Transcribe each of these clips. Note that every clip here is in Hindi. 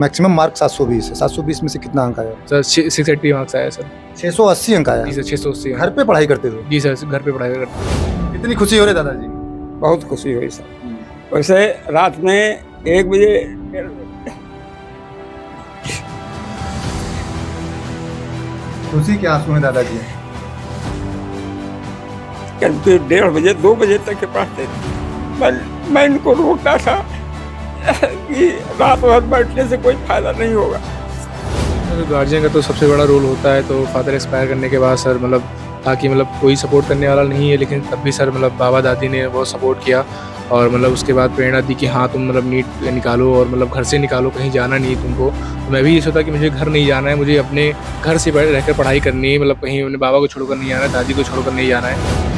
मैक्सिमम मार्क 720 है। 720 में से कितना अंक आया? सर 680 मार्क्स आया सर। 680 अंक आया। जी सर 680। घर पे पढ़ाई करते थे? जी सर घर पे पढ़ाई करते। कितनी खुशी हो रही दादाजी? बहुत खुशी हुई सर। वैसे रात में 1 बजे खुशी के आंसू हैं दादाजी। करीब 1:30 बजे 2 बजे तक के पढ़ते थे। मैं इनको रोकता था कि रात भर बैठने से कोई फायदा नहीं होगा। गार्जियन का तो सबसे बड़ा रोल होता है। तो फादर एक्सपायर करने के बाद सर मतलब ताकि मतलब कोई सपोर्ट करने वाला नहीं है, लेकिन तब भी सर मतलब बाबा दादी ने बहुत सपोर्ट किया और मतलब उसके बाद प्रेरणा दी कि हाँ तुम मतलब नीट निकालो और मतलब घर से निकालो, कहीं जाना नहीं है तुमको। तो मैं भी ये सोचा कि मुझे घर नहीं जाना है, मुझे अपने घर से रहकर पढ़ाई करनी है, मतलब कहीं अपने बाबा को छोड़कर नहीं जाना है, दादी को छोड़कर नहीं जाना है।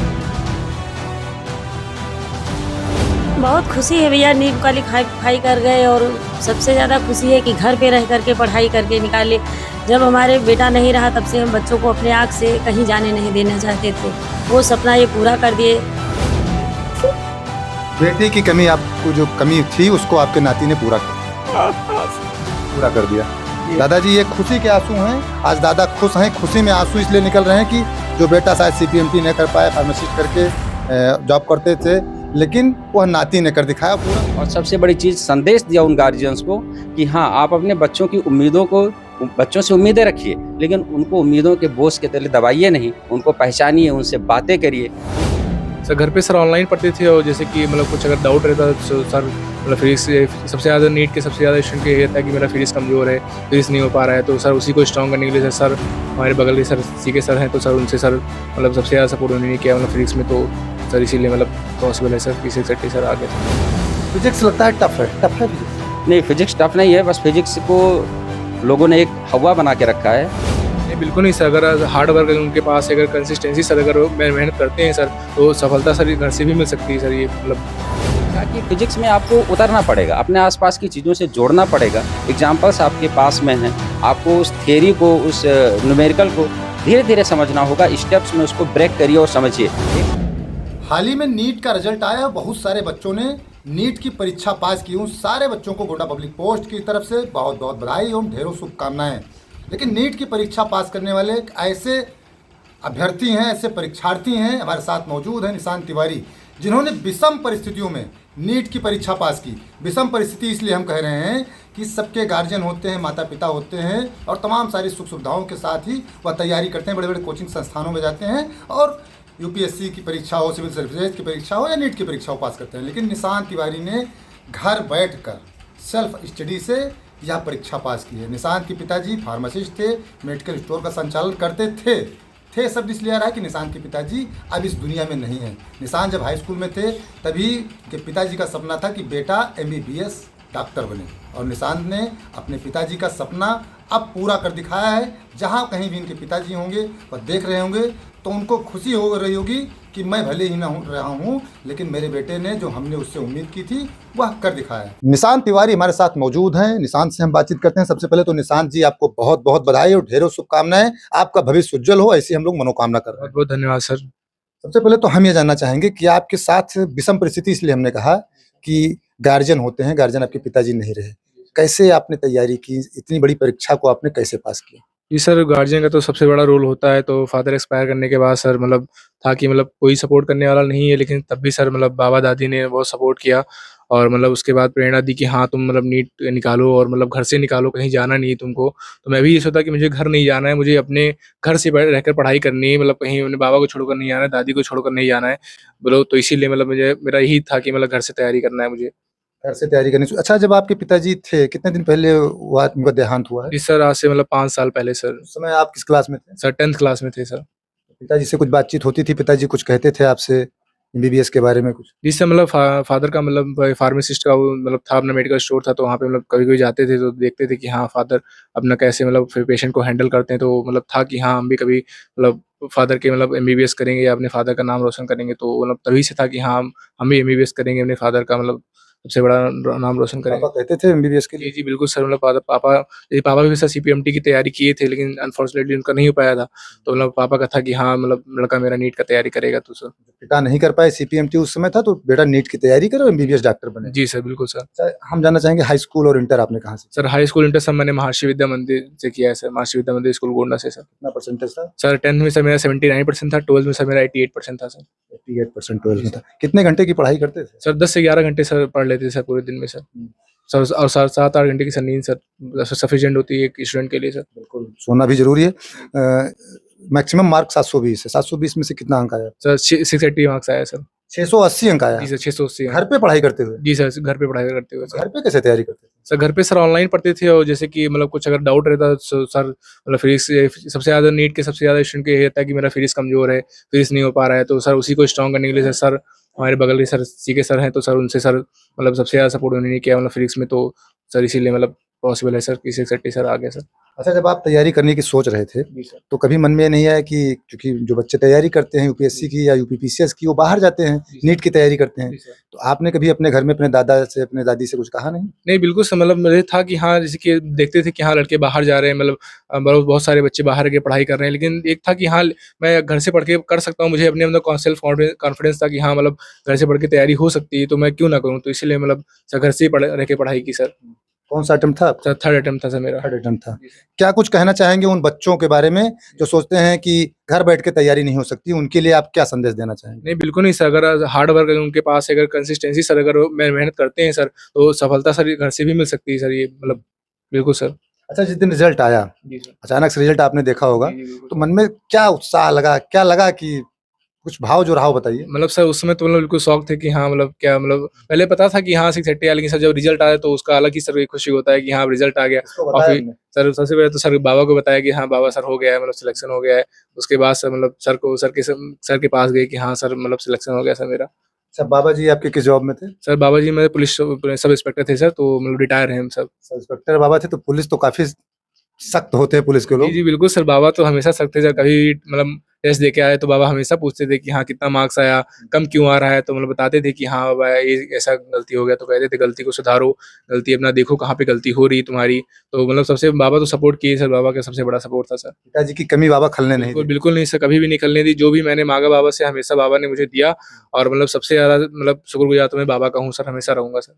बहुत खुशी है भैया, नीट क्वालिफाई कर गए और सबसे ज़्यादा खुशी है कि घर पे रह करके पढ़ाई करके निकाले। जब हमारे बेटा नहीं रहा तब से हम बच्चों को अपने आँख से कहीं जाने नहीं देना चाहते थे, वो सपना ये पूरा कर दिए। बेटी की कमी, आपको जो कमी थी उसको आपके नाती ने पूरा कर दिया। दादाजी ये खुशी के आंसू हैं। आज दादा खुश हैं। खुशी में आंसू इसलिए निकल रहे हैं कि जो बेटा शायद CPMT नहीं कर पाया, फार्मासिस्ट करके जॉब करते थे, लेकिन वह नाती ने कर दिखाया पूरा। और सबसे बड़ी चीज़ संदेश दिया उन गार्जियंस को कि हाँ आप अपने बच्चों की उम्मीदों को, बच्चों से उम्मीदें रखिए, लेकिन उनको उम्मीदों के बोझ के तले दबाइए नहीं, उनको पहचानिए, उनसे बातें करिए। सर घर पे सर ऑनलाइन पढ़ते थे और जैसे कि मतलब कुछ अगर डाउट रहता तो सर मतलब फिजिक्स सबसे ज़्यादा नीट के सबसे ज़्यादा स्टूडेंट का ये था कि मेरा फिजिक्स कमज़ोर है, फिजिक्स नहीं हो पा रहा है, तो सर उसी को स्ट्रॉन्ग करने के लिए सर हमारे बगल के सर सीके सर हैं, तो सर उनसे सर मतलब सबसे ज़्यादा सपोर्ट उन्होंने किया मतलब फिजिक्स में। तो सर इसीलिए मतलब पॉसिबल है सर कि 680 सर आगे। फिजिक्स लगता है टफ है फिजिक्स? नहीं, फिजिक्स टफ नहीं है, बस फिजिक्स को लोगों ने एक हवा बना के रखा है। नहीं बिल्कुल नहीं सर, अगर हार्ड वर्क उनके पास है, अगर कंसिस्टेंसी सर अगर वो मेहनत करते हैं सर तो सफलता सर घर से भी मिल सकती है सर। ये मतलब ताकि फिजिक्स में आपको उतरना पड़ेगा, अपने आसपास की चीज़ों से जोड़ना पड़ेगा। एग्जाम्पल्स आपके पास में हैं, आपको उस थियरी को, उस न्यूमेरिकल को धीरे धीरे समझना होगा, स्टेप्स में उसको ब्रेक करिए और समझिए। हाल ही में नीट का रिजल्ट आया, बहुत सारे बच्चों ने नीट की परीक्षा पास की। उन सारे बच्चों को गोंडा पब्लिक पोस्ट की तरफ से बहुत बहुत बधाई एवं ढेरों शुभकामनाएं। लेकिन नीट की परीक्षा पास करने वाले ऐसे अभ्यर्थी हैं, ऐसे परीक्षार्थी हैं, हमारे साथ मौजूद हैं निशांत तिवारी, जिन्होंने विषम परिस्थितियों में नीट की परीक्षा पास की। विषम परिस्थिति इसलिए हम कह रहे हैं कि सबके गार्जियन होते हैं, माता पिता होते हैं और तमाम सारी सुख सुविधाओं के साथ ही वह तैयारी करते हैं, बड़े बड़े कोचिंग संस्थानों में जाते हैं और UPSC की परीक्षा हो, सिविल सर्विसेज की परीक्षा हो या नीट की परीक्षा हो पास करते हैं। लेकिन निशांत तिवारी ने घर बैठकर सेल्फ स्टडी से यह परीक्षा पास की है। निशांत के पिताजी फार्मासिस्ट थे, मेडिकल स्टोर का संचालन करते थे शब्द इसलिए आ रहा है कि निशांत के पिताजी अब इस दुनिया में नहीं हैं। निशांत जब हाई स्कूल में थे तभी के पिताजी का सपना था कि बेटा MBBS डॉक्टर बने और निशांत ने अपने पिताजी का सपना अब पूरा कर दिखाया है। जहाँ कहीं भी इनके पिताजी होंगे और देख रहे होंगे तो उनको खुशी हो रही होगी कि मैं भले ही ना रहा हूँ, लेकिन मेरे बेटे ने जो हमने उससे उम्मीद की थी वह कर दिखाया है। निशांत तिवारी हमारे साथ मौजूद हैं। निशांत से हम बातचीत करते हैं। सबसे पहले तो निशांत जी आपको बहुत बहुत बधाई और ढेरों शुभकामनाएं। आपका भविष्य उज्जवल हो, ऐसी हम लोग मनोकामना कर रहे हैं। बहुत बहुत धन्यवाद सर। सबसे पहले तो हम ये जानना चाहेंगे कि आपके साथ विषम परिस्थिति इसलिए हमने कहा कि गार्जियन होते हैं, गार्जियन आपके पिताजी नहीं रहे, कैसे आपने तैयारी की, इतनी बड़ी परीक्षा को आपने कैसे पास किया? जी सर, गार्जियन का तो सबसे बड़ा रोल होता है। तो फादर एक्सपायर करने के बाद सर मतलब था कि मतलब कोई सपोर्ट करने वाला नहीं है, लेकिन तब भी सर मतलब बाबा दादी ने बहुत सपोर्ट किया और मतलब उसके बाद प्रेरणा दी कि हाँ तुम मतलब नीट निकालो और मतलब घर से निकालो, कहीं जाना नहीं है तुमको। तो मैं भी ये सोचा कि मुझे घर नहीं जाना है, मुझे अपने घर से रहकर पढ़ाई करनी है, मतलब कहीं अपने बाबा को छोड़कर नहीं जाना है, दादी को छोड़कर नहीं जाना है। बोलो तो इसीलिए मतलब मुझे मेरा यही था कि मतलब घर से तैयारी करना है मुझे। घर से तैयारी करनी अच्छा, जब आपके पिताजी थे कितने दिन पहले हुआ उनका देहांत हुआ है? जी सर, आज से मतलब 5 साल पहले सर। उस समय आप किस क्लास में थे? सर 10th क्लास में थे सर। पिताजी से कुछ बातचीत होती थी? पिताजी कुछ कहते थे आपसे MBBS के बारे में कुछ? जी सर, मतलब फादर का मतलब फार्मासिस्ट का वो मतलब था, अपना मेडिकल स्टोर था, तो वहाँ पे मतलब कभी-कभी जाते थे तो देखते थे कि हाँ फादर अपना कैसे मतलब फिर पेशेंट को हैंडल करते हैं। तो मतलब था कि हाँ हम भी कभी मतलब फादर के मतलब MBBS करेंगे या अपने फादर का नाम रोशन करेंगे। तो मतलब तभी से था कि हाँ हम भी MBBS करेंगे अपने फादर का मतलब सबसे बड़ा नाम रोशन करें। पापा कहते थे एमबीबीएस के लिए? जी, जी, बिल्कुल सर, मतलब पापा भी सर सीपीएमटी की तैयारी किए थे, लेकिन अनफॉर्चुनेटली उनका नहीं हो पाया था। तो मतलब पापा का था कि हाँ, मतलब लड़का मेरा नीट का तैयारी करेगा, तो सर पिता नहीं कर पाए सीपीएमटी उस समय था, तो बेटा नीट की तैयारी करे और एमबीबीएस डॉक्टर बने। जी सर, बिल्कुल सर। सर, हम जानना चाहेंगे हाई स्कूल और इंटर आपने कहाँ से किया? सर हाई स्कूल इंटर सब मैंने महर्षि विद्या मंदिर से किया है सर, महर्षि विद्या मंदिर स्कूल गोंडा से सर। कितना परसेंटेज था? सर 10th में सर मेरा 79% था, 12th में सर मेरा 88% था सर। 88% 12 में था। कितने घंटे की पढ़ाई करते थे? सर 10 से 11 घंटे सर पढ़ लेते थे सर पूरे दिन में सर। सर और 7-8 घंटे की सर नींद सर सफिशिएंट होती है एक स्टूडेंट के लिए सर। बिल्कुल, सोना भी जरूरी है। मैक्सिमम मार्क 720 है। 720 में से कितना अंक आया? सर 680 मार्क्स आया सर। 680 अंक आया। जी सर, 680 घर पे पढ़ाई करते हुए? जी सर, घर पे पढ़ाई करते हुए सर। घर पे कैसे तैयारी करते थे? सर घर पे सर ऑनलाइन पढ़ते थे, और जैसे कि मतलब कुछ अगर डाउट रहता तो सर मतलब फिजिक्स सबसे ज़्यादा नीट के सबसे ज़्यादा स्टूडेंट को ये रहता है कि मेरा फिजिक्स कमज़ोर है, फिजिक्स नहीं हो पा रहा है, तो सर उसी को स्ट्रॉन्ग करने के लिए सर हमारे बगल के सर सीके सर हैं, तो सर उनसे सर मतलब सबसे ज़्यादा सपोर्ट उन्होंने किया मतलब फिजिक्स में, तो सर इसीलिए मतलब पॉसिबल है सर कि 680 सर आ गया सर। अच्छा, जब आप तैयारी करने की सोच रहे थे, जी सर। तो कभी मन में नहीं आया कि क्योंकि जो बच्चे तैयारी करते हैं यूपीएससी की या यूपीपीसीएस की, वो बाहर जाते हैं, जी सर। नीट की तैयारी करते हैं, जी सर। तो आपने कभी अपने घर में अपने दादा से, अपने दादी से कुछ कहा नहीं? नहीं, बिल्कुल सर, मतलब मुझे था कि हाँ, जैसे कि देखते थे कि हाँ, लड़के बाहर जा रहे हैं, मतलब बहुत बहुत सारे बच्चे बाहर के पढ़ाई कर रहे हैं, लेकिन एक था कि हाँ, मैं घर से पढ़ के कर सकता हूँ, मुझे अपने अंदर सेल्फ कॉन्फिडेंस था कि हाँ, मतलब घर से पढ़ के तैयारी हो सकती है, तो मैं क्यों ना करूँ? तो इसीलिए मतलब सर घर से ही रह के पढ़ाई की सर। कौन सा अटेम्प्ट था आपका? सर 3rd अटेम्प्ट था सर मेरा। 3rd अटेम्प्ट था। क्या कुछ कहना चाहेंगे उन बच्चों के बारे में जो सोचते हैं कि घर बैठ के तैयारी नहीं हो सकती, उनके लिए आप क्या संदेश देना चाहेंगे? नहीं, बिल्कुल नहीं सर, अगर हार्ड वर्क है उनके पास, अगर कंसिस्टेंसी सर अगर वो मेहनत करते हैं सर, तो सफलता सर घर से भी मिल सकती है सर, ये मतलब बिल्कुल सर। अच्छा, जिस दिन रिजल्ट आया, जी सर। अचानक से रिजल्ट आपने देखा होगा, जी, जी, बिल्कुल तो सर। मन में क्या उत्साह लगा, क्या लगा कि कुछ भाव जो रहा हो बताइए? मतलब सर उस समय तो मतलब बिल्कुल शौक थे कि हाँ, मतलब क्या मतलब पहले पता था कि हाँ 680 आया, लेकिन सर जब रिजल्ट आया तो उसका अलग ही सर एक खुशी होता है कि हाँ रिजल्ट आ गया। किसको और बताया फिर आपने? सर सबसे पहले तो सर बाबा को बताया कि हाँ बाबा सर हो गया है, मतलब सिलेक्शन हो गया है। उसके बाद सर मतलब सर के पास गए कि हाँ सर मतलब सिलेक्शन हो गया सर मेरा। अच्छा, बाबा जी आपके किस जॉब में थे? सर बाबा जी मेरे पुलिस सब इंस्पेक्टर थे सर, तो मतलब रिटायर हैं हम सब। सब इंस्पेक्टर बाबा थे, तो पुलिस तो काफ़ी सख्त होते हैं पुलिस के जी, लोग। जी, बिल्कुल सर, बाबा तो हमेशा सख्त थे सर, कभी मतलब टेस्ट देके आए तो बाबा हमेशा पूछते थे कि हाँ, कितना मार्क्स आया, कम क्यों आ रहा है? तो मतलब बताते थे कि हाँ बाबा ये ऐसा गलती हो गया, तो कहते थे गलती को सुधारो, गलती अपना देखो कहाँ पे गलती हो रही है तुम्हारी। तो मतलब सबसे बाबा तो सपोर्ट किए सर, बाबा का सबसे बड़ा सपोर्ट था सर। पिताजी की कमी बाबा खलने नहीं बिल्कुल, दी। बिल्कुल नहीं सर, कभी भी नहीं निकलने दी, जो भी मैंने माँगा बाबा से हमेशा बाबा ने मुझे दिया, और मतलब सबसे ज़्यादा मतलब शुक्रगुज़ार तो मैं बाबा का हूँ सर, हमेशा रहूँगा सर।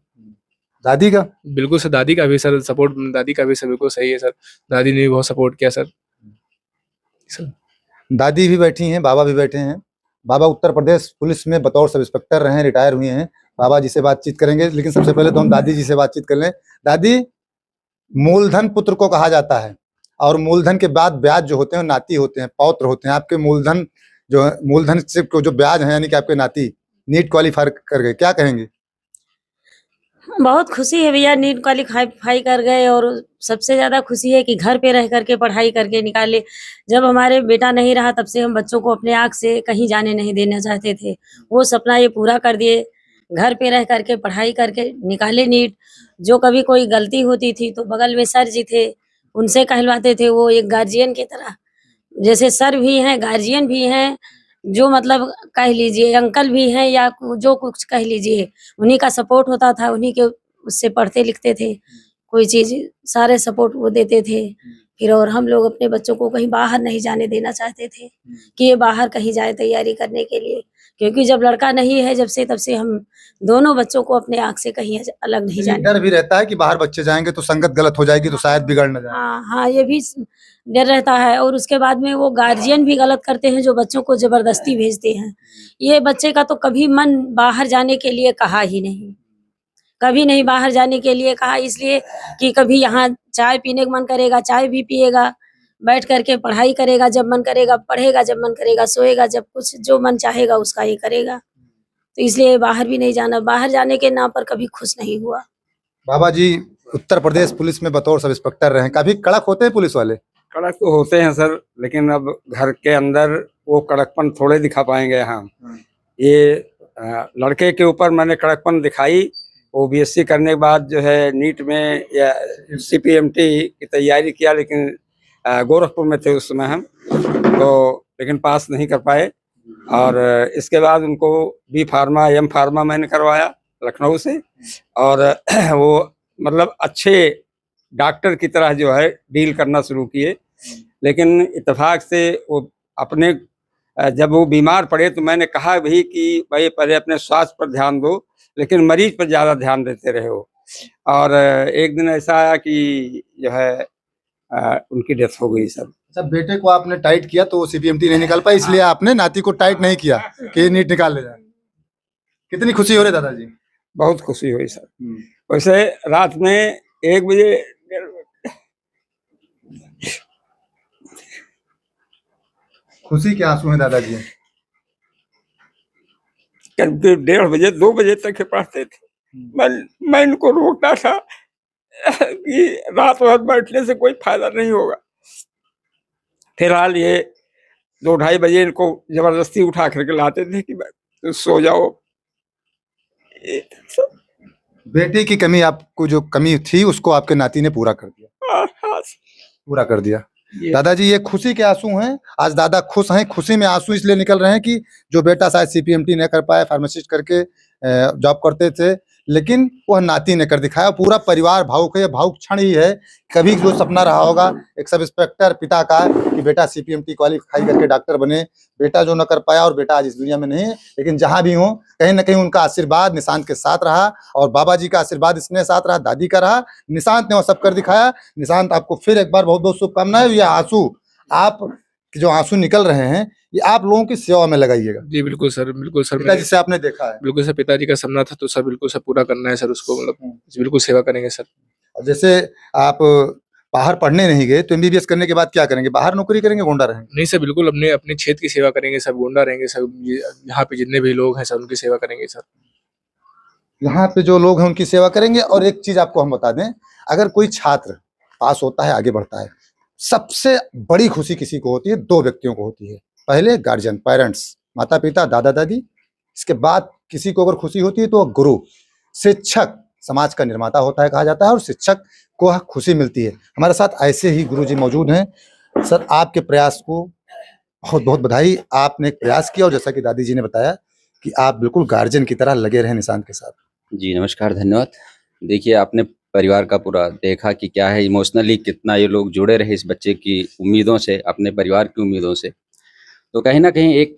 दादी का? बिल्कुल सर, दादी का भी सर सपोर्ट, दादी का भी सर बिल्कुल सही है सर, दादी ने भी बहुत सपोर्ट किया सर। सर दादी भी बैठी हैं, बाबा भी बैठे हैं। बाबा उत्तर प्रदेश पुलिस में बतौर सब इंस्पेक्टर रहे हैं, रिटायर हुए हैं। बाबा जी से बातचीत करेंगे, लेकिन सबसे पहले तो हम दादी जी से बातचीत कर लें। दादी, मूलधन पुत्र को कहा जाता है, और मूलधन के बाद ब्याज जो होते हैं वो नाती होते हैं, पौत्र होते हैं। आपके मूलधन जो है, मूलधन से को जो ब्याज है, यानी कि आपके नाती नीट क्वालीफाई कर गए, क्या कहेंगे? बहुत खुशी है भैया, नीट क्वालीफाई कर गए, और सबसे ज़्यादा खुशी है कि घर पे रह करके पढ़ाई करके निकाले। जब हमारे बेटा नहीं रहा तब से हम बच्चों को अपने आँख से कहीं जाने नहीं देना चाहते थे। वो सपना ये पूरा कर दिए, घर पे रह करके पढ़ाई करके निकाले नीट। जो कभी कोई गलती होती थी तो बगल में सर जी थे, उनसे कहलवाते थे, वो एक गार्जियन की तरह, जैसे सर भी हैं, गार्जियन भी हैं, जो मतलब कह लीजिए अंकल भी हैं, या जो कुछ कह लीजिए, उन्हीं का सपोर्ट होता था, उन्हीं के उससे पढ़ते लिखते थे। कोई चीज़ सारे सपोर्ट वो देते थे। फिर और हम लोग अपने बच्चों को कहीं बाहर नहीं जाने देना चाहते थे कि ये बाहर कहीं जाए तैयारी करने के लिए, क्योंकि जब लड़का नहीं है जब से, तब से हम दोनों बच्चों को अपने आँख से कहीं अलग नहीं जाने। डर भी रहता है कि बाहर बच्चे जाएंगे तो संगत गलत हो जाएगी, तो शायद बिगड़ न जाए। हाँ, हाँ, ये भी डर रहता है, और उसके बाद में वो गार्जियन भी गलत करते हैं जो बच्चों को ज़बरदस्ती भेजते हैं। ये बच्चे का तो कभी मन बाहर जाने के लिए कहा ही नहीं, कभी नहीं बाहर जाने के लिए कहा, इसलिए कि कभी यहाँ चाय पीने का मन करेगा चाय भी पिएगा, बैठ करके पढ़ाई करेगा, जब मन करेगा पढ़ेगा, जब मन करेगा सोएगा, जब कुछ जो मन चाहेगा उसका ये करेगा। तो इसलिए बाहर भी नहीं जाना, बाहर जाने के नाम पर कभी खुश नहीं हुआ। बाबा जी उत्तर प्रदेश पुलिस में बतौर सब इंस्पेक्टर रहे हैं, काफी कड़क होते हैं पुलिस वाले। कड़क तो होते हैं सर, लेकिन अब घर के अंदर वो कड़कपन थोड़े दिखा पाएंगे हम। ये लड़के के ऊपर मैंने कड़कपन दिखाई, वो बीएससी करने के बाद जो है नीट में या सीपीएमटी की तैयारी किया, लेकिन गोरखपुर में थे उस समय हम, तो लेकिन पास नहीं कर पाए। और इसके बाद उनको बी फार्मा एम फार्मा मैंने करवाया, लखनऊ से, और वो मतलब अच्छे डॉक्टर की तरह जो है डील करना शुरू किए। लेकिन इत्तेफाक से वो अपने जब वो बीमार पड़े तो मैंने कहा भी कि भाई पहले अपने स्वास्थ्य पर ध्यान दो, लेकिन मरीज पर ज़्यादा ध्यान देते रहे हो। और एक दिन ऐसा आया कि जो है उनकी डेथ हो गई सर। अच्छा, बेटे को आपने टाइट किया तो सीपीएमटी नहीं निकाल पाई, इसलिए आपने नाती को टाइट नहीं किया कि ये नीट निकाल ले जाए। कितनी खुशी हो रही दादाजी? बहुत खुशी हुई सर। वैसे रात में 1 बजे, 1:30 बजे खुशी के आंसू हैं दादाजी। करीब 1:30 बजे 2 बजे तक ये पढ़ते थे। मैं इनको रोकता था कि रात भर बैठने से कोई फायदा नहीं होगा। फिलहाल ये 2-2:30 बजे इनको जबरदस्ती उठा करके लाते थे कि तो सो जाओ। बेटे की कमी, आपको जो कमी थी उसको आपके नाती ने पूरा कर दिया। हाँ, पूरा कर दिया। दादाजी ये खुशी के आंसू हैं। आज दादा खुश हैं। खुशी में आंसू इसलिए निकल रहे हैं कि जो बेटा शायद सीपीएमटी नहीं कर पाए, फार्मासिस्ट करके जॉब करते थे, लेकिन वह नाती ने कर दिखाया। पूरा परिवार भावुक है। ये भावुक क्षण ही है। कभी जो सपना रहा होगा एक सब इंस्पेक्टर पिता का कि बेटा सीपीएमटी क्वालिफाई करके डॉक्टर बने, बेटा जो न कर पाया और बेटा आज इस दुनिया में नहीं है, लेकिन जहां भी हो कहीं ना कहीं उनका आशीर्वाद निशांत के साथ रहा और बाबा जी का आशीर्वाद इसने साथ रहा, दादी का रहा। निशांत ने वो सब कर दिखाया। निशांत, आपको फिर एक बार बहुत बहुत शुभकामनाएं। ये आंसू, आप जो आंसू निकल रहे हैं, ये आप लोगों की सेवा में लगाइएगा। जी बिल्कुल सर, बिल्कुल सर। पिताजी से आपने देखा है। बिल्कुल सर, पिताजी का सपना था तो सर बिल्कुल सर पूरा करना है सर उसको, मतलब बिल्कुल सेवा करेंगे सर। और जैसे आप बाहर पढ़ने नहीं गए तो एमबीबीएस करने के बाद क्या करेंगे? बाहर नौकरी करेंगे, गोंडा रहेंगे? नहीं सर, बिल्कुल अपने अपने क्षेत्र की सेवा करेंगे सर, गोंडा रहेंगे सर। यहाँ पे जितने भी लोग हैं सर उनकी सेवा करेंगे सर। यहाँ पे जो लोग हैं उनकी सेवा करेंगे। और एक चीज आपको हम बता दें, अगर कोई छात्र पास होता है, आगे बढ़ता है, सबसे बड़ी खुशी किसी को होती है? 2 व्यक्तियों को होती है। पहले गार्जियन, पेरेंट्स, माता पिता, दादा दादी। इसके बाद किसी को अगर खुशी होती है तो गुरु, शिक्षक समाज का निर्माता होता है कहा जाता है, और शिक्षक को खुशी मिलती है। हमारे साथ ऐसे ही गुरुजी मौजूद हैं। सर, आपके प्रयास को बहुत बहुत बधाई। आपने एक प्रयास किया और जैसा कि दादी जी ने बताया कि आप बिल्कुल गार्जियन की तरह लगे रहे निशांत के साथ। जी नमस्कार, धन्यवाद। देखिए, आपने परिवार का पूरा देखा कि क्या है इमोशनली कितना ये लोग जुड़े रहे इस बच्चे की उम्मीदों से, अपने परिवार की उम्मीदों से। तो कहीं ना कहीं एक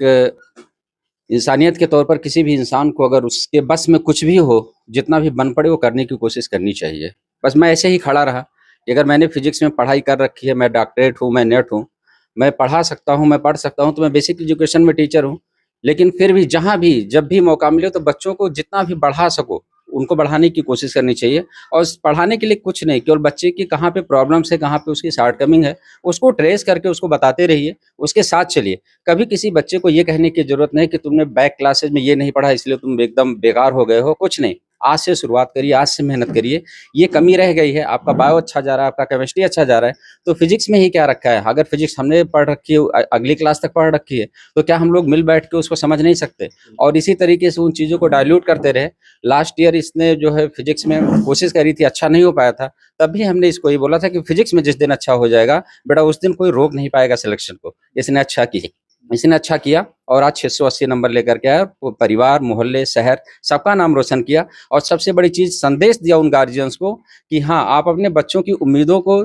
इंसानियत के तौर पर किसी भी इंसान को अगर उसके बस में कुछ भी हो, जितना भी बन पड़े वो करने की कोशिश करनी चाहिए। बस मैं ऐसे ही खड़ा रहा कि अगर मैंने फिजिक्स में पढ़ाई कर रखी है, मैं डॉक्टरेट हूँ, मैं नेट हूँ, मैं पढ़ा सकता हूँ, मैं पढ़ सकता हूँ, तो मैं बेसिक एजुकेशन में टीचर हूँ। लेकिन फिर भी जहाँ भी जब भी मौका मिले तो बच्चों को जितना भी बढ़ा सको उनको बढ़ाने की कोशिश करनी चाहिए। और पढ़ाने के लिए कुछ नहीं, केवल बच्चे की कहाँ पे प्रॉब्लम्स है, कहाँ पे उसकी शॉर्टकमिंग है, उसको ट्रेस करके उसको बताते रहिए, उसके साथ चलिए। कभी किसी बच्चे को ये कहने की जरूरत नहीं कि तुमने बैक क्लासेज में ये नहीं पढ़ा इसलिए तुम एकदम बेकार हो गए हो, कुछ नहीं। आज से शुरुआत करिए, आज से मेहनत करिए। ये कमी रह गई है, आपका बायो अच्छा जा रहा है, आपका केमिस्ट्री अच्छा जा रहा है, तो फिजिक्स में ही क्या रखा है? अगर फिजिक्स हमने पढ़ रखी है, अगली क्लास तक पढ़ रखी है, तो क्या हम लोग मिल बैठ के उसको समझ नहीं सकते? और इसी तरीके से उन चीज़ों को डाइल्यूट करते रहे। लास्ट ईयर इसने जो है फिजिक्स में कोशिश करी थी, अच्छा नहीं हो पाया था, तब भी हमने इसको ये बोला था कि फिजिक्स में जिस दिन अच्छा हो जाएगा बेटा, उस दिन कोई रोक नहीं पाएगा सिलेक्शन को। इसने अच्छा किया और आज 680 नंबर लेकर के आया। परिवार, मोहल्ले, शहर सबका नाम रोशन किया। और सबसे बड़ी चीज, संदेश दिया उन गार्जियंस को कि हाँ, आप अपने बच्चों की उम्मीदों को,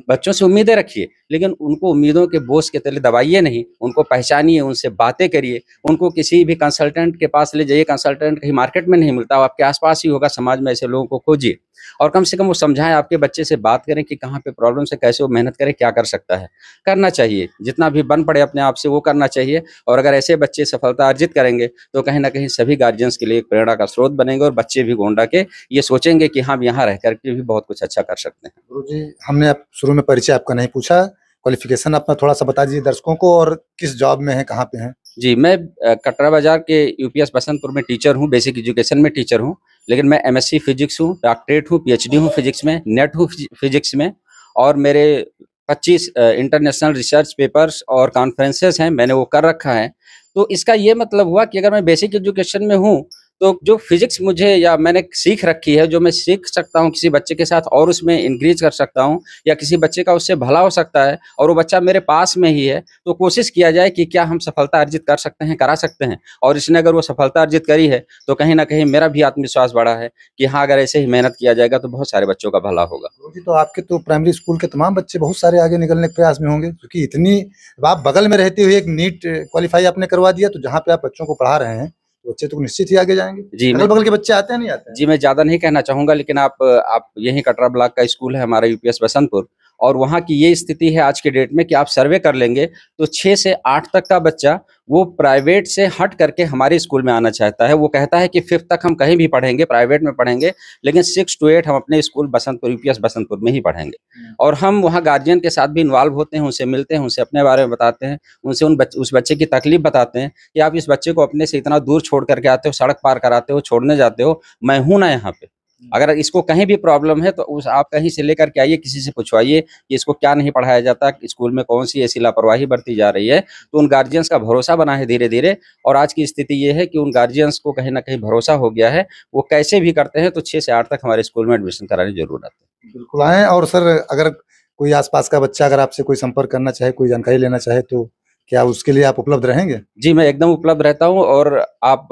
बच्चों से उम्मीदें रखिए, लेकिन उनको उम्मीदों के बोझ के तले दबाइए नहीं। उनको पहचानिए, उनसे बातें करिए, उनको किसी भी कंसल्टेंट के पास ले जाइए। कंसल्टेंट कहीं मार्केट में नहीं मिलता, वो आपके आसपास ही होगा। समाज में ऐसे लोगों को खोजिए और कम से कम वो समझाएं, आपके बच्चे से बात करें कि कहाँ पे प्रॉब्लम है, कैसे वो मेहनत करे, क्या कर सकता है। करना चाहिए, जितना भी बन पड़े अपने आप से वो करना चाहिए। और अगर ऐसे बच्चे सफलता अर्जित करेंगे तो कहीं ना कहीं सभी गार्जियंस के लिए एक प्रेरणा का स्रोत बनेंगे और बच्चे भी गोंडा के ये सोचेंगे कि हम यहाँ रह करके भी बहुत कुछ अच्छा कर सकते हैं। गुरुजी, हमने शुरू में परिचय आपका नहीं पूछा, क्वालिफिकेशन अपना थोड़ा सा बता दीजिए दर्शकों को, और किस जॉब में है, कहाँ पे हैं? जी, मैं कटरा बाजार के यूपीएस बसंतपुर में टीचर हूँ, बेसिक एजुकेशन में टीचर हूँ। लेकिन मैं एमएससी फिजिक्स हूँ, डॉक्टरेट हूँ, पीएचडी हूँ फिजिक्स में, नेट हूँ फिजिक्स में। और मेरे 25 इंटरनेशनल रिसर्च पेपर्स और कॉन्फ्रेंसेस हैं, मैंने वो कर रखा है। तो इसका ये मतलब हुआ कि अगर मैं बेसिक एजुकेशन में हूँ तो जो फिजिक्स मुझे या मैंने सीख रखी है, जो मैं सीख सकता हूँ किसी बच्चे के साथ और उसमें इंक्रीज कर सकता हूँ, या किसी बच्चे का उससे भला हो सकता है और वो बच्चा मेरे पास में ही है, तो कोशिश किया जाए कि क्या हम सफलता अर्जित कर सकते हैं, करा सकते हैं। और इसने अगर वो सफलता अर्जित करी है तो कहीं ना कहीं मेरा भी आत्मविश्वास बढ़ा है कि हाँ, अगर ऐसे ही मेहनत किया जाएगा तो बहुत सारे बच्चों का भला होगा। गुरुजी, तो आपके तो प्राइमरी स्कूल के तमाम बच्चे बहुत सारे आगे निकलने के प्रयास में होंगे, क्योंकि इतनी आप बगल में रहते हुए एक नीट क्वालिफाई आपने करवा दिया, तो जहाँ पे आप बच्चों को पढ़ा रहे हैं तो बच्चे तो निश्चित ही आगे जाएंगे। जी, अगल बगल के बच्चे आते हैं नहीं आते हैं? जी, मैं ज़्यादा नहीं कहना चाहूँगा, लेकिन आप यहीं कटरा ब्लॉक का स्कूल है हमारा यूपीएस बसंतपुर, और वहाँ की ये स्थिति है आज के डेट में कि आप सर्वे कर लेंगे तो 6 से 8 तक का बच्चा वो प्राइवेट से हट करके हमारे स्कूल में आना चाहता है। वो कहता है कि 5th तक हम कहीं भी पढ़ेंगे, प्राइवेट में पढ़ेंगे, लेकिन 6 to 8 हम अपने स्कूल बसंतपुर, यूपीएस बसंतपुर में ही पढ़ेंगे। और हम वहाँ गार्जियन के साथ भी इन्वॉल्व होते हैं, उनसे मिलते हैं, उनसे अपने बारे में बताते हैं, उनसे उस बच्चे की तकलीफ बताते हैं कि आप इस बच्चे को अपने से इतना दूर छोड़ करके आते हो, सड़क पार कराते हो, छोड़ने जाते हो, मैं हूँ ना यहाँ पे। अगर इसको कहीं भी प्रॉब्लम है तो आप कहीं से लेकर के आइए, किसी से पूछवाइए कि इसको क्या नहीं पढ़ाया जाता, स्कूल में कौन सी ऐसी लापरवाही बरती जा रही है। तो उन गार्जियंस का भरोसा बना है धीरे धीरे, और आज की स्थिति ये है कि उन गार्जियंस को कहीं ना कहीं भरोसा हो गया है, वो कैसे भी करते हैं तो 6 से 8 तक हमारे स्कूल में एडमिशन कराने जरूर आते हैं। बिल्कुल आए। और सर, अगर कोई आसपास का बच्चा अगर आपसे कोई संपर्क करना चाहे, कोई जानकारी लेना चाहे, तो क्या उसके लिए आप उपलब्ध रहेंगे? जी, मैं एकदम उपलब्ध रहता हूँ, और आप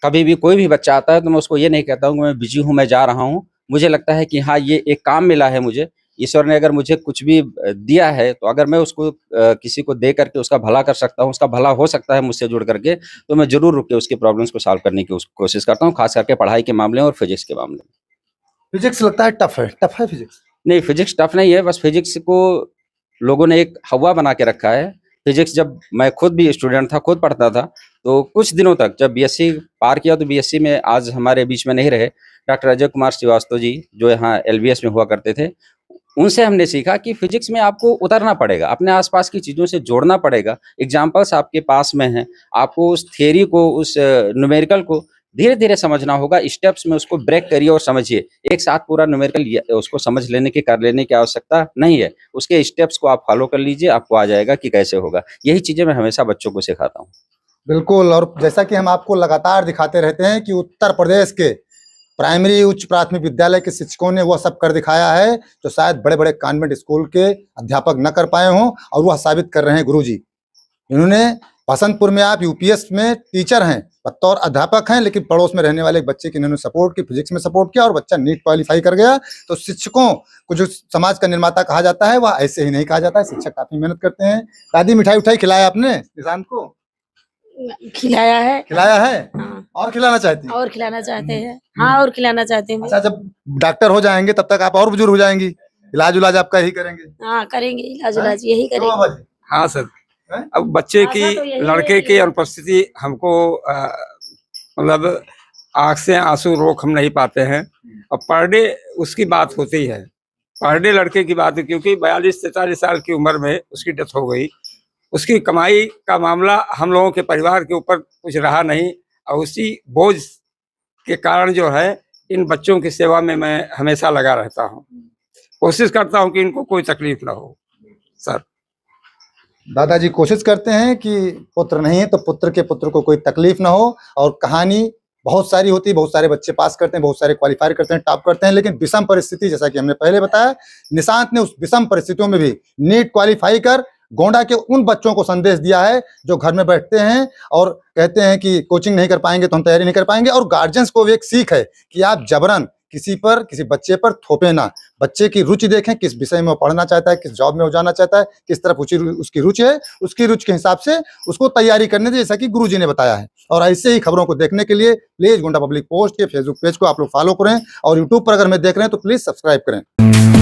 कभी भी कोई भी बच्चा आता है तो मैं उसको ये नहीं कहता हूँ कि मैं बिजी हूँ, मैं जा रहा हूँ। मुझे लगता है कि हाँ, ये एक काम मिला है मुझे, ईश्वर ने अगर मुझे कुछ भी दिया है, तो अगर मैं उसको किसी को दे करके उसका भला कर सकता हूँ, उसका भला हो सकता है मुझसे जुड़ करके, तो मैं ज़रूर रुक के उसकी प्रॉब्लम्स को सॉल्व करने की कोशिश करता हूँ, खास करके पढ़ाई के मामले में और फिजिक्स के मामले में। फिजिक्स लगता है टफ है फिजिक्स? नहीं, फिजिक्स टफ नहीं है, बस फिजिक्स को लोगों ने एक हवा बना के रखा है। फिजिक्स, जब मैं खुद भी स्टूडेंट था, खुद पढ़ता था, तो कुछ दिनों तक जब बीएससी पार किया, तो बीएससी में आज हमारे बीच में नहीं रहे डॉक्टर अजय कुमार श्रीवास्तव जी, जो यहाँ एलबीएस में हुआ करते थे। उनसे हमने सीखा कि फिजिक्स में आपको उतरना पड़ेगा, अपने आसपास की चीज़ों से जोड़ना पड़ेगा। एग्जाम्पल्स आपके पास में हैं, आपको उस थियरी को, उस न्यूमेरिकल को धीरे धीरे समझना होगा, स्टेप्स में उसको ब्रेक करिए और समझिए। एक साथ पूरा न्यूमेरिकल उसको समझ लेने की, कर लेने की आवश्यकता नहीं है, उसके स्टेप्स को आप फॉलो कर लीजिए, आपको आ जाएगा कि कैसे होगा। यही चीज़ें मैं हमेशा बच्चों को सिखाता हूँ। बिल्कुल। और जैसा कि हम आपको लगातार दिखाते रहते हैं कि उत्तर प्रदेश के प्राइमरी उच्च प्राथमिक विद्यालय के शिक्षकों ने वह सब कर दिखाया है जो शायद बड़े बड़े कॉन्वेंट स्कूल के अध्यापक न कर पाए हों, और वह साबित कर रहे हैं गुरुजी। इन्होंने बसंतपुर में, आप यूपीएस में टीचर हैं, बतौर अध्यापक हैं, लेकिन पड़ोस में रहने वाले एक बच्चे की इन्होंने सपोर्ट की, फिजिक्स में सपोर्ट किया, और बच्चा नीट क्वालिफाई कर गया। तो शिक्षकों को जो समाज का निर्माता कहा जाता है, वह ऐसे ही नहीं कहा जाता है। शिक्षक काफी मेहनत करते हैं। दादी, मिठाई उठाई खिलाया आपने निशांत को? खिलाया है। खिलाया है? हाँ। और खिलाना चाहती हैं? और खिलाना चाहते हैं। हाँ, और खिलाना चाहते हैं। अच्छा, जब डॉक्टर हो जाएंगे तब तक आप और बुजुर्ग हो जाएंगी, इलाज उलाज आपका ही करेंगे? हाँ, करेंगे इलाज उलाज, यही क्यों बाबा करेंगे। जी? हाँ सर, हैं? अब बच्चे आशा की, तो यही है लड़के कि- की अनुपस्थिति हमको मतलब आँख से आंसू रोक हम नहीं पाते हैं। अब पर डे उसकी बात होती है, पर डे लड़के की बात है, क्योंकि 42 से 40 साल की उम्र में उसकी डेथ हो गई। उसकी कमाई का मामला हम लोगों के परिवार के ऊपर कुछ रहा नहीं, और उसी बोझ के कारण जो है, इन बच्चों की सेवा में मैं हमेशा लगा रहता हूँ। कोशिश करता हूँ कि इनको कोई तकलीफ ना हो सर। दादाजी कोशिश करते हैं कि पुत्र नहीं है तो पुत्र के पुत्र को कोई तकलीफ ना हो। और कहानी बहुत सारी होती है, बहुत सारे बच्चे पास करते हैं, बहुत सारे क्वालिफाई करते हैं, टॉप करते हैं, लेकिन विषम परिस्थिति, जैसा कि हमने पहले बताया, निशांत ने उस विषम परिस्थितियों में भी नीट क्वालिफाई कर गोंडा के उन बच्चों को संदेश दिया है जो घर में बैठते हैं और कहते हैं कि कोचिंग नहीं कर पाएंगे तो हम तैयारी नहीं कर पाएंगे। और गार्जियंस को भी एक सीख है कि आप जबरन किसी बच्चे पर थोपे ना। बच्चे की रुचि देखें, किस विषय में वो पढ़ना चाहता है, किस जॉब में वो जाना चाहता है, किस तरफ उसकी रुचि है, उसकी रुचि के हिसाब से उसको तैयारी करने दे, जैसा कि गुरुजी ने बताया है। और ऐसे ही खबरों को देखने के लिए प्लीज गोंडा पब्लिक पोस्ट के फेसबुक पेज को आप लोग फॉलो करें, और यूट्यूब पर अगर मैं देख रहे हैं तो प्लीज सब्सक्राइब करें।